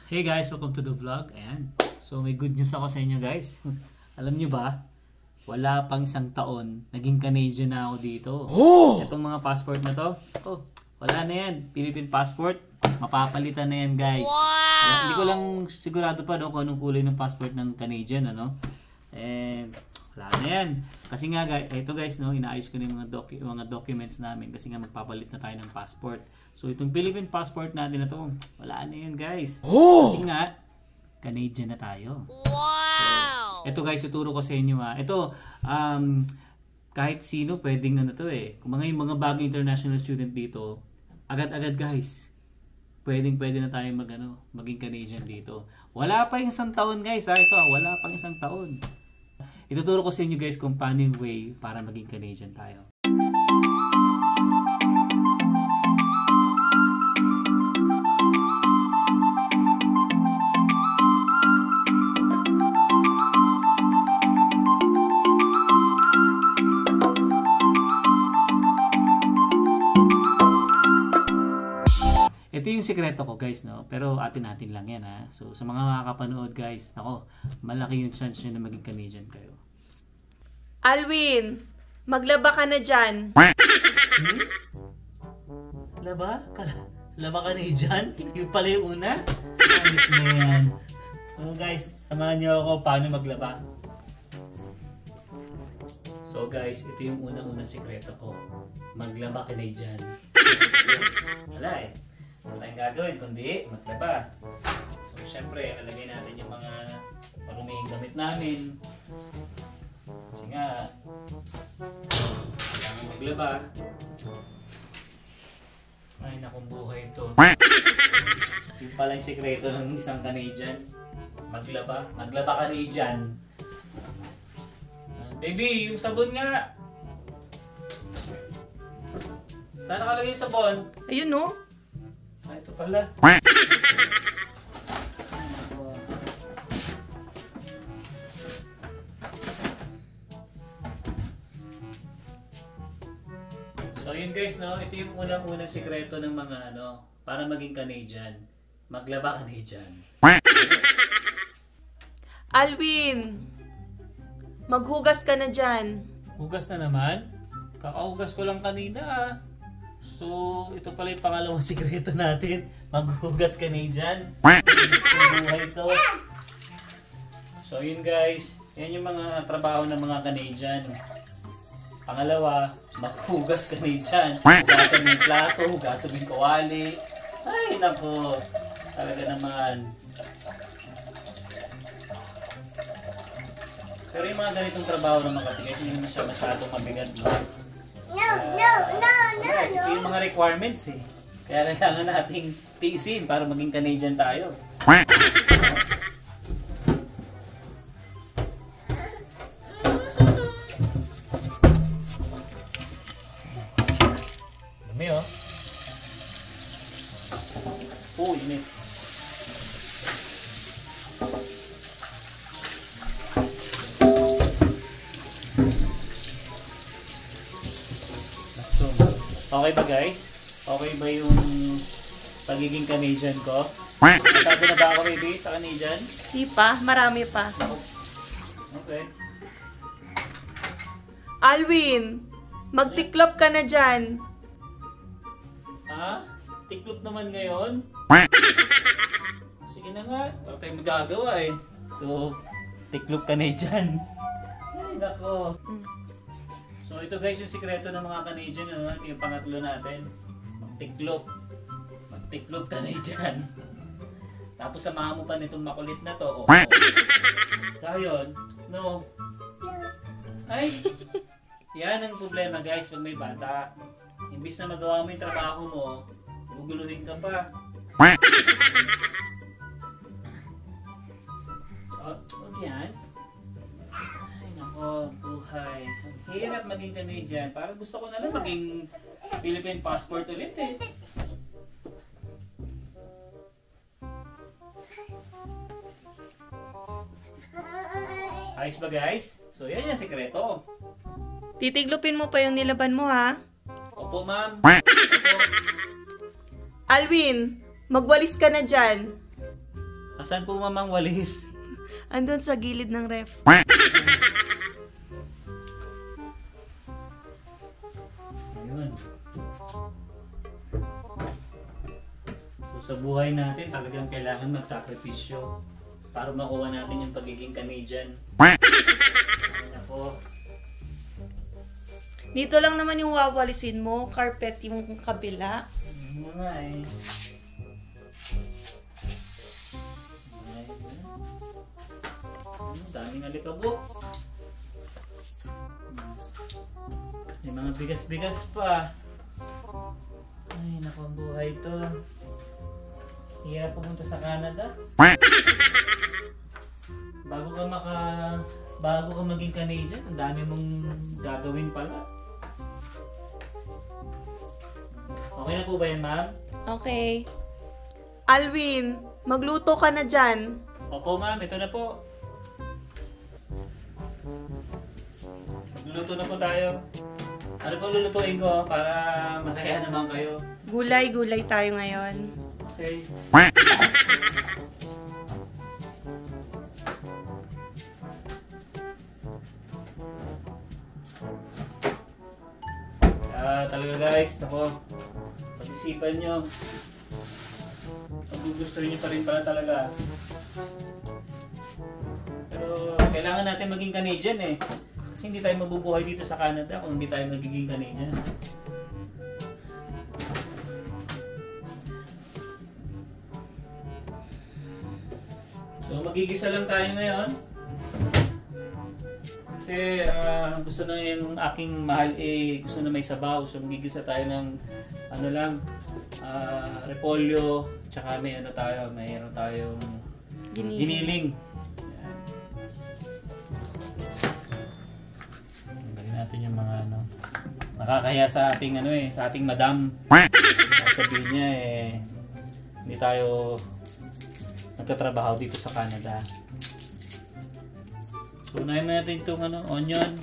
Hey guys, welcome to the vlog. Ayan. So may good news ako sa inyo guys. Alam nyo ba, wala pang isang taon, naging Canadian na ako dito. Itong mga passport na to, wala na yan. Philippine passport, mapapalitan na yan guys. Hindi ko lang sigurado pa kung anong kulay ng passport ng Canadian, ano. And wala na yan. Kasi nga guys, ito guys, no, inaayos ko na yung mga documents namin kasi nga magpapalit na tayo ng passport. So itong Philippine passport natin na to, wala na yan guys. Kasi nga, Canadian na tayo. Wow! So, ito guys, ituro ko sa inyo ha. Ito, kahit sino pwedeng ano to eh. Kung yung mga bagong international student dito, agad-agad guys, pwede na tayo maging Canadian dito. Wala pa yung isang taon guys ha. Ito, wala pang isang taon. Ituturo ko sa inyo guys kung paano yung way para maging Canadian tayo. Ito yung sikreto ko guys, no? Pero atin-atin lang yan ha. So sa mga makakapanood guys, ako, malaki yung chance nyo na maging Canadian kayo. Alwin, maglaba ka na dyan. Laba? Laba Canadian? Yung pala yung una? Ano na yan? So guys, samahan nyo ako paano maglaba. So guys, ito yung unang-unang sikreto ko. Maglaba Canadian. Wala eh. Wala tayong gagawin, kundi maglaba. So, syempre, alagay natin yung mga maruming gamit namin. Kasi nga, kailangan maglaba. Ay, nakong buhay ito. Yung pala yung sekreto ng isang Canadian. Maglaba. Maglaba Canadian. Baby, yung sabon nga! Saan nakalagay yung sabon? Ayun no? Ay, ito pala. So yun guys, no, ito yung unang-unang sikreto ng mga para maging Canadian. Maglaba Canadian. Alwin, maghugas ka na dyan. Hugas na naman? Kakahugas ko lang kanina ah. So, ito pala yung pangalawang sikreto natin. Maghugas Canadian. Buhay ito. So, yun guys. Yan yung mga trabaho ng mga Canadian. Pangalawa, maghugas Canadian. Hugasan mo yung plato, hugasan mo yung kawali. Ay, nako. Talaga naman. Pero yung mga ganitong trabaho naman kasi guys, hindi naman siya masyadong mabigat. No. Ito yung mga requirements eh. Kaya kailangan nating tiisin para maging Canadian tayo. Dami oh. Oh, init. Okay ba guys? Okay ba yung pagiging Canadian ko? Sabi na ba ako baby sa Canadian? Di pa, marami pa. Okay. Alwin, magtiklop ka na dyan. Ha? Tiklop naman ngayon? Sige na nga, wala tayong magagawa eh. So, tiklop Canadian. Ay, nako. So ito guys yung sikreto ng mga Canadian, ito yung pangatlo natin. Magtiklop. Magtiklop Canadian. Tapos samahan mo pa nitong makulit na to. So yun, no. Ay, yan ang problema guys pag may bata. Imbis na magawa mo yung trabaho mo, guguluhin ka pa. Huwag yan. Oh, buhay. Ang hirap maging Canadian. Parang gusto ko na lang maging Philippine passport ulit eh. Ayos ba guys? So yan yung sekreto. Titiglupin mo pa yung nilaban mo ha. Opo ma'am. Alwin, magwalis ka na dyan. Asan po mamang walis? Andun sa gilid ng ref. Ayun. So sa buhay natin, talagang kailangan magsakripisyo para makuha natin yung pagiging Canadian. Ay, nako. Dito lang naman yung wawalisin mo. Carpet yung kabila. Ano nga eh. Daming alikabok. May mga bigas-bigas pa. Ay, naku, ang buhay to. Hirap pumunta sa Canada. Bago ka maging Canadian, ang dami mong gagawin pala. Okay na po ba yan, ma'am? Okay. Alvin, magluto ka na dyan. Opo, ma'am. Ito na po. Magluluto na po tayo. Ano po lulutuin ko para masaya naman kayo? Gulay-gulay tayo ngayon. Okay. Talaga guys, ako, pag-isipan nyo, pag-gustuhin nyo pa rin pala talaga. Pero kailangan natin maging Canadian eh. Kasi hindi tayo mabubuhay dito sa Canada kung hindi tayo magiging Canadian. So magigisa lang tayo ngayon. Kasi gusto na yung aking mahal eh, gusto na may sabaw. So magigisa tayo ng ano lang, repolyo, tsaka may ano tayo, mayroon tayong giniling. Yan. Tanggalin natin yung mga ano, nakakahiya sa ating ano eh, sa ating madam. Sabihin niya eh, hindi tayo nagtatrabaho dito sa Canada. So, unahin natin itong ano, onion.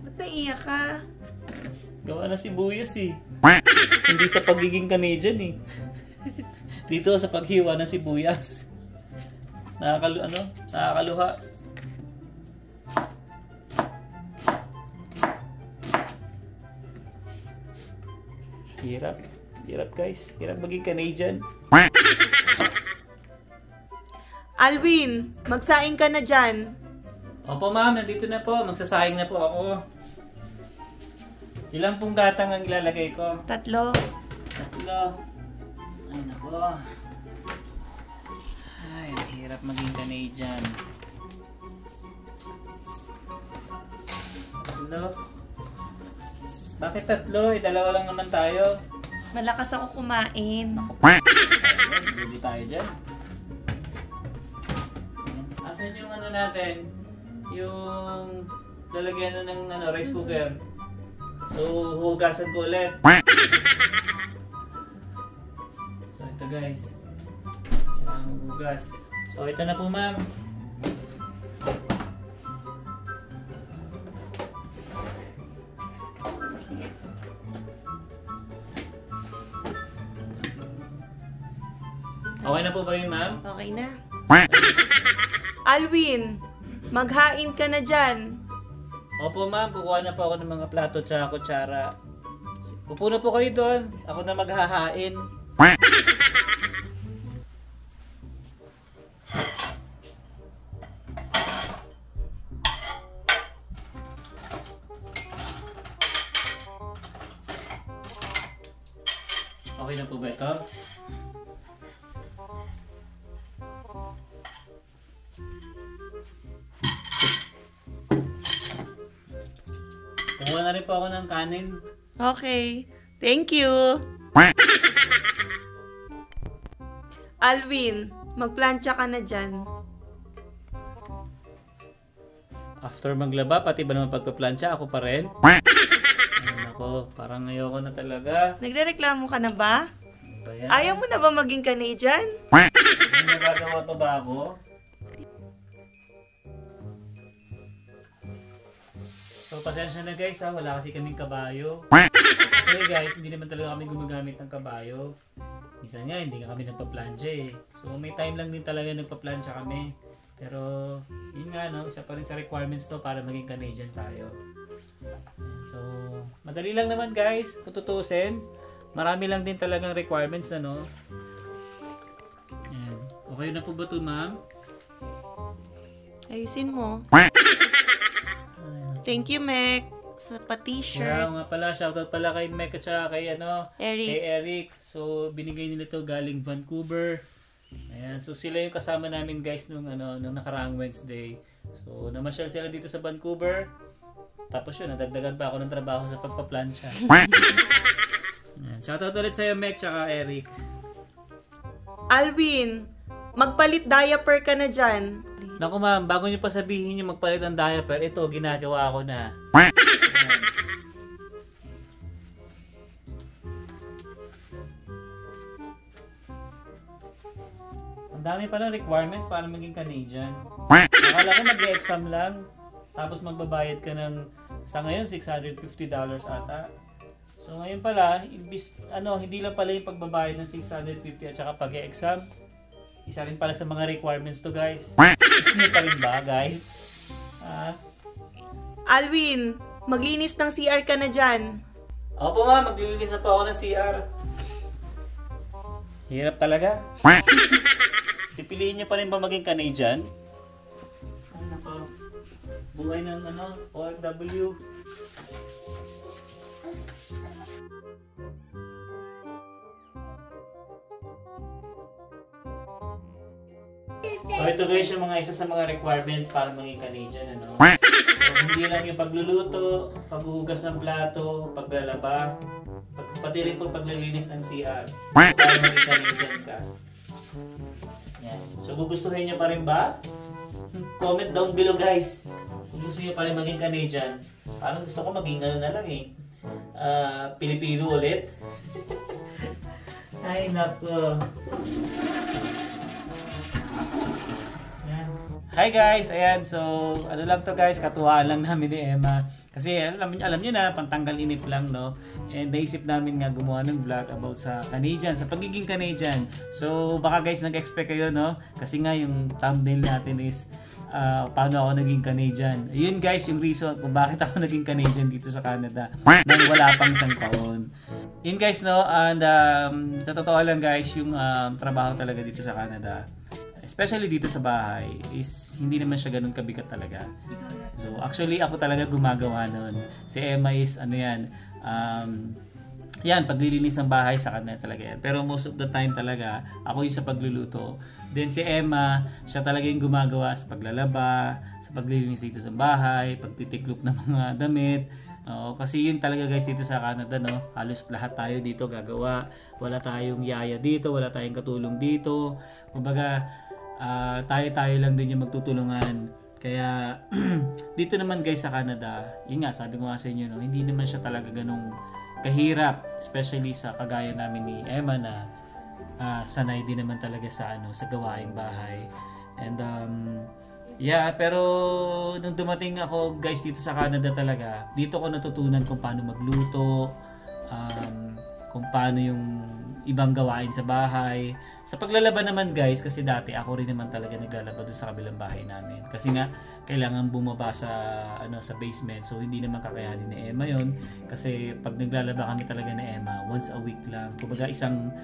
Ba't naiyak ka? Gawa na sibuyas eh. Hindi sa pagiging Canadian eh. Dito sa paghiwa ng sibuyas. Nakakaluha. Hirap. Hirap guys. Hirap maging Canadian. Alvin, magsaing ka na dyan. Opo ma'am, nandito na po. Magsasaing na po ako. Ilang pong gatang ang ilalagay ko? 3. 3. Ay nako. Ay, ang hirap maging Canadian. 3. Bakit 3? Dalawa lang naman tayo. Malakas ako kumain. Hindi tayo dyan. Asan yung ano natin? Yung lalagyan na ng ano, rice cooker. So, hugasan ko ulit. So, ito guys. Kailangan maghugas. So, ito na po ma'am. Okay na po ba yun ma'am? Okay na. Alvin, maghain ka na dyan. Opo ma'am, kukuha na po ako ng mga plato at kutsara. Upo na po kayo doon. Ako na maghahain. Okay na po ba ito? Kumuha na rin po ako ng kanin. Okay. Thank you. Alvin, magplantsa ka na dyan. After maglaba, pati ba naman pagpaplansya, ako pa rin? Ay, nako, parang ayoko na talaga. Nagrereklamo ka na ba? Ano ba yan? Ayaw mo na ba maging Canadian? May nagagawa pa ba ako? So, pasensya na guys ha, wala kasi kaming kabayo. Actually guys, hindi naman talaga kami gumagamit ng kabayo. Minsan nga, hindi nga kami nagpa-plancha eh. So may time lang din talaga nagpa-plancha kami. Pero, yun nga no, isa pa rin sa requirements to para maging Canadian tayo. So, madali lang naman guys, kung tutusin. Marami lang din talagang requirements ano. Ayan. Okay na po ba ito ma'am? Ayusin mo. Thank you, Mek, sa pa-t-shirt. Wow, nga pala, shoutout pala kay Mek at saka kay Eric. Kay Eric. So, binigay nila to galing Vancouver. Ayan, so sila yung kasama namin guys nung nakaraang Wednesday. So, namasyal sila dito sa Vancouver. Tapos yun, nadagdagan pa ako ng trabaho sa pagpa-plancha. Ayan, shoutout ulit sa'yo, Mek, tsaka Eric. Alvin, magpalit diaper ka na dyan. Naku ma'am, bago nyo pa sabihin yung magpalit ng diaper, ito, ginagawa ko na. Ayan. Ang dami palang requirements para maging Canadian. Akala ko mag-exam lang, tapos magbabayad ka ng, sa ngayon, $650 ata. So ngayon pala, hindi lang pala yung pagbabayad ng $650 at saka pag-exam. Isa rin pala sa mga requirements to guys. Gusto nyo pa rin ba guys? Alvin, maglinis ng CR ka na dyan. Opo ma'am, maglilinis na po ako ng CR. Hirap talaga. Pipiliin nyo pa rin ba maging Canadian? Ano po? Buhay ng OFW. So ito guys yung isa sa mga requirements para maging Canadian So hindi lang yung pagluluto, paghuhugas ng plato, paglalaba, pati rin po paglilinis ng CR para maging Canadian ka. Yan. So gugustuhin niyo pa rin ba? Comment down below guys. Kung gusto niyo pa rin maging Canadian, parang gusto ko maging na lang Pilipino ulit. Ay nako. Hi guys! Ayan, so ano lang to guys, katuwaan lang namin ni Emma. Kasi alam niyo na, pantanggal inip lang no. And naisip namin nga gumawa ng vlog about sa Canadian, sa pagiging Canadian. So baka guys nag-expect kayo no, kasi nga yung thumbnail natin is paano ako naging Canadian. Ayun guys, yung reason kung bakit ako naging Canadian dito sa Canada nang wala pang isang taon. Yun guys no, and sa totoo lang guys, yung trabaho talaga dito sa Canada, especially dito sa bahay, is hindi naman siya ganun kabigat talaga. So actually ako talaga gumagawa nun. Si Emma is paglilinis ng bahay sa kanya talaga yan. Pero most of the time talaga, ako yung sa pagluluto. Then si Emma, siya talaga yung gumagawa sa paglalaba, sa paglilinis dito sa bahay, pagtitiklop ng mga damit. Kasi yun talaga guys dito sa Canada no, halos lahat tayo dito gagawa. Wala tayong yaya dito, wala tayong katulong dito. Kumbaga, tayo lang din yung magtutulungan. Kaya dito naman guys sa Canada, yun nga sabi ko nga sa inyo no, hindi naman siya talaga ganung kahirap, especially sa kagaya namin ni Emma na sanay din naman talaga sa sa gawaing bahay. And pero nung dumating ako guys dito sa Canada talaga, dito ko natutunan kung paano magluto, kung paano yung ibang gawain sa bahay. Sa paglalaba naman guys, kasi dati ako rin naman talaga naglalaba doon sa kabilang bahay namin. Kasi nga kailangan bumaba sa sa basement. So hindi naman kakayanin ni Emma 'yon kasi pag naglalaba kami talaga ni Emma once a week lang. Kumbaga isang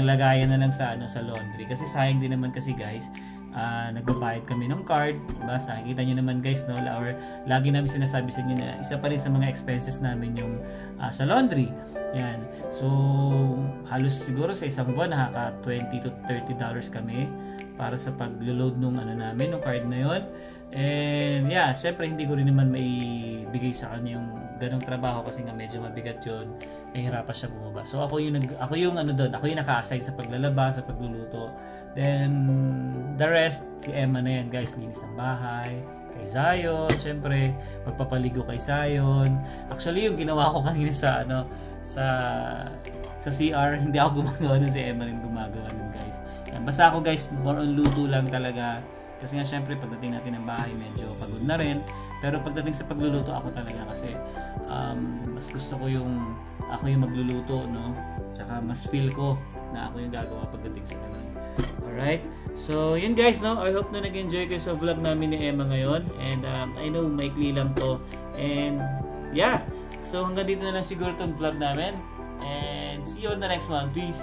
lagayan na lang sa sa laundry. Kasi sayang din naman kasi guys, nagbabayad kami ng card, diba? Nakikita nyo naman guys no, or lagi namin sinasabi sa inyo na isa pa rin sa mga expenses namin yung sa laundry. Yan. So halos siguro sa isang buwan nakaka $20 to $30 kami para sa paglo-load nung namin, nung card na yon. And yeah, syempre hindi ko rin naman maibigay sa kanya yung ganong trabaho kasi nga medyo mabigat yun. Mahirapan siya bumaba. So ako yung naka-assign sa paglalaba, sa pagluluto. Then the rest, si Emma na yan guys, linis ng bahay, kay Zion, syempre magpapaligo kay Zion. Actually yung ginawa ko kanina sa CR, hindi ako gumagawa nun, si Emma rin gumagawa nun guys. Yan, basta ako guys, more on luto lang talaga. Kasi nga syempre pagdating natin ng bahay medyo pagod na rin. Pero pagdating sa pagluluto, ako talaga kasi mas gusto ko yung ako yung magluluto, no? Tsaka mas feel ko na ako yung gagawa pagdating sa ganun. Alright? So, yun guys, no? I hope na nag-enjoy kayo sa vlog namin ni Emma ngayon. And I know, maikli lang to. And yeah, so hanggang dito na lang siguro tong vlog namin. And see you on the next one. Peace!